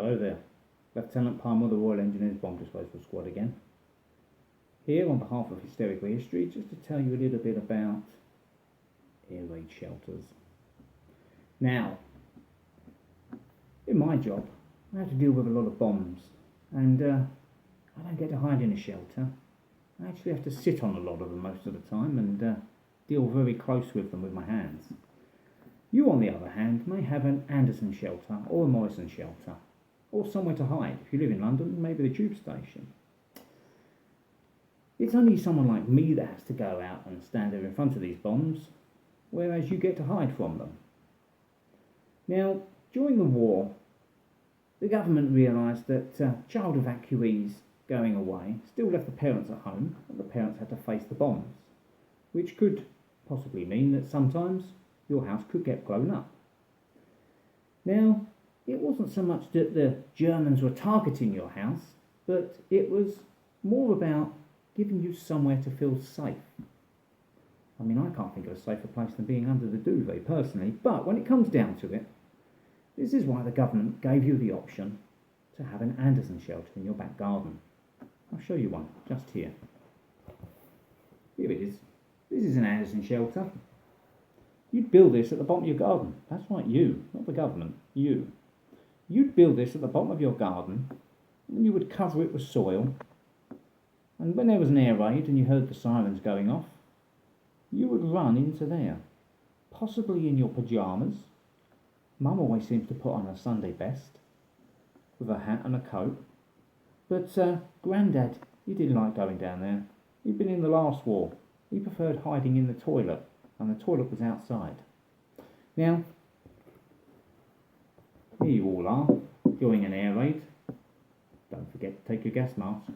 Hello there. Lieutenant Palmer of the Royal Engineers Bomb Disposal Squad again. Here on behalf of Hysterical History, just to tell you a little bit about air raid shelters. Now, in my job, I have to deal with a lot of bombs, and I don't get to hide in a shelter. I actually have to sit on a lot of them most of the time and deal very close with them with my hands. You, on the other hand, may have an Anderson shelter or a Morrison shelter, or somewhere to hide. If you live in London, maybe the tube station. It's only someone like me that has to go out and stand there in front of these bombs, whereas you get to hide from them. Now, during the war, the government realised that child evacuees going away still left the parents at home, and the parents had to face the bombs, which could possibly mean that sometimes your house could get blown up. Now, it wasn't so much that the Germans were targeting your house, but it was more about giving you somewhere to feel safe. I mean, I can't think of a safer place than being under the duvet, personally, but when it comes down to it, this is why the government gave you the option to have an Anderson shelter in your back garden. I'll show you one, just here. Here it is. This is an Anderson shelter. You'd build this at the bottom of your garden. That's right, you, not the government, you. You'd build this at the bottom of your garden, and you would cover it with soil, and when there was an air raid and you heard the sirens going off, you would run into there, possibly in your pyjamas. Mum always seems to put on a Sunday best, with a hat and a coat, but Grandad, he didn't like going down there. He'd been in the last war. He preferred hiding in the toilet, and the toilet was outside. Now, here you all are, during an air raid. Don't forget to take your gas masks.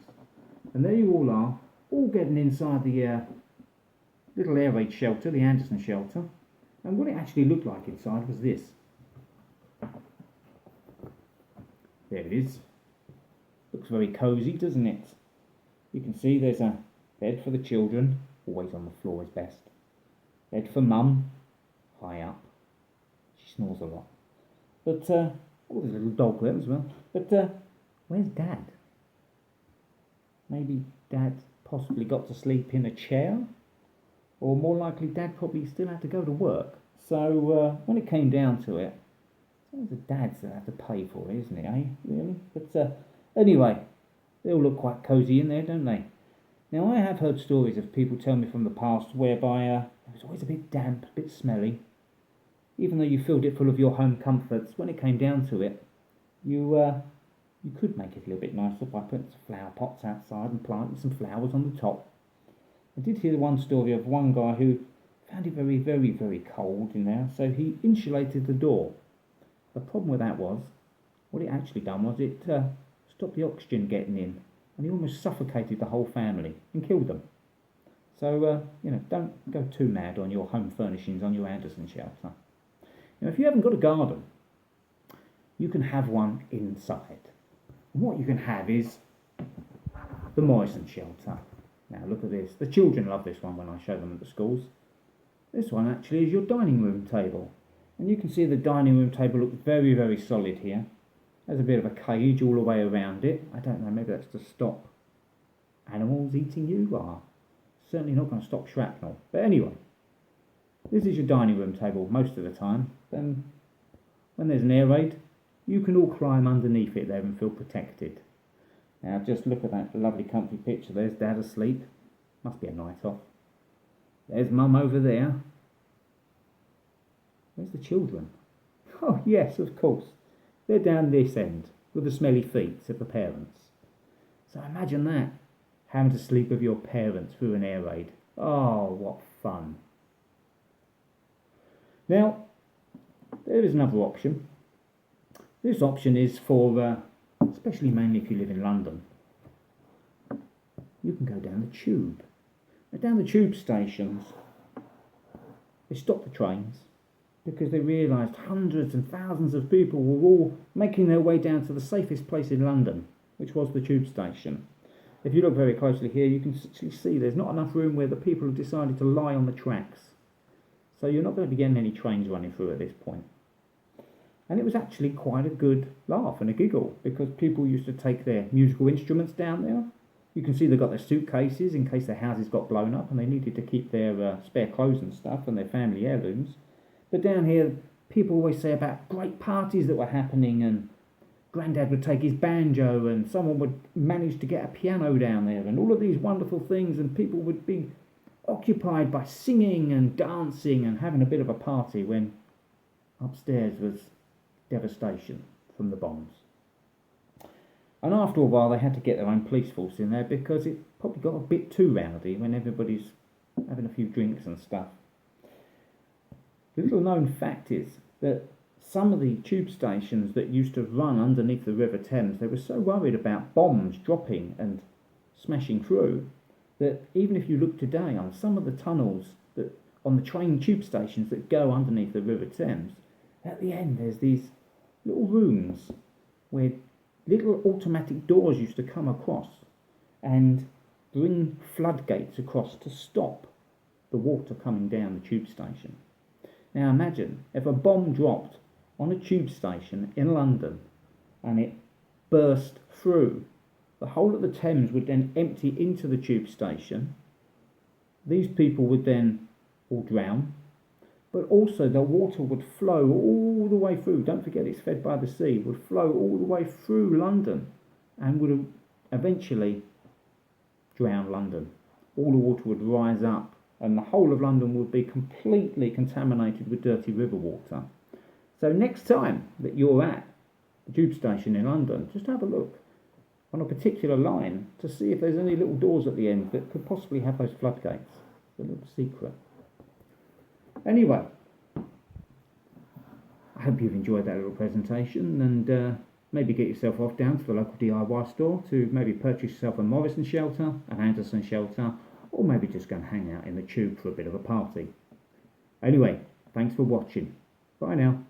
And there you all are, all getting inside the little air raid shelter, the Anderson shelter. And what it actually looked like inside was this. There it is. Looks very cosy, doesn't it? You can see there's a bed for the children, always on the floor is best. Bed for Mum, high up. She snores a lot. But, oh, there's a little dog there as well. But, where's Dad? Maybe Dad possibly got to sleep in a chair? Or more likely, Dad probably still had to go to work. So, when it came down to it, it's the dads that have to pay for it, isn't it, eh? Really? But, anyway, they all look quite cosy in there, don't they? Now, I have heard stories of people tell me from the past whereby it was always a bit damp, a bit smelly. Even though you filled it full of your home comforts, when it came down to it, you could make it a little bit nicer by putting some flower pots outside and planting some flowers on the top. I did hear one story of one guy who found it very, very, very cold in there, so he insulated the door. The problem with that was, what it actually done was it stopped the oxygen getting in, and he almost suffocated the whole family and killed them. So, don't go too mad on your home furnishings on your Anderson shelter. Now, if you haven't got a garden, you can have one inside. And what you can have is the Morrison shelter. Now, look at this. The children love this one when I show them at the schools. This one actually is your dining room table. And you can see the dining room table looks very, very solid here. There's a bit of a cage all the way around it. I don't know, maybe that's to stop animals eating you. Certainly not going to stop shrapnel. But anyway, this is your dining room table most of the time. Then, when there's an air raid, you can all climb underneath it there and feel protected. Now, just look at that lovely comfy picture. There's Dad asleep. Must be a night off. There's Mum over there. Where's the children? Oh, yes, of course. They're down this end with the smelly feet of the parents. So imagine that, having to sleep with your parents through an air raid. Oh, what fun. Now, there is another option. This option is for, especially mainly if you live in London, you can go down the tube. Now, down the tube stations, they stop the trains because they realised hundreds and thousands of people were all making their way down to the safest place in London, which was the tube station. If you look very closely here, you can actually see there's not enough room where the people have decided to lie on the tracks. So you're not going to be getting any trains running through at this point. And it was actually quite a good laugh and a giggle because people used to take their musical instruments down there. You can see they've got their suitcases in case their houses got blown up and they needed to keep their spare clothes and stuff and their family heirlooms. But down here, people always say about great parties that were happening, and Grandad would take his banjo and someone would manage to get a piano down there and all of these wonderful things, and people would be occupied by singing and dancing and having a bit of a party when upstairs was devastation from the bombs. And after a while they had to get their own police force in there because it probably got a bit too rowdy when everybody's having a few drinks and stuff. The little known fact is that some of the tube stations that used to run underneath the River Thames, they were so worried about bombs dropping and smashing through that even if you look today on some of the tunnels that on the train tube stations that go underneath the River Thames, at the end there's these little rooms where little automatic doors used to come across and bring floodgates across to stop the water coming down the tube station. Now imagine if a bomb dropped on a tube station in London and it burst through, the whole of the Thames would then empty into the tube station. These people would then all drown, but also the water would flow all the way through. Don't forget it's fed by the sea, would flow all the way through London and would eventually drown London. All the water would rise up and the whole of London would be completely contaminated with dirty river water. So next time that you're at the tube station in London, just have a look on a particular line to see if there's any little doors at the end that could possibly have those floodgates. It's a little secret. Anyway, I hope you've enjoyed that little presentation, and maybe get yourself off down to the local DIY store to maybe purchase yourself a Morrison shelter, an Anderson shelter, or maybe just go and hang out in the tube for a bit of a party. Anyway, thanks for watching. Bye now.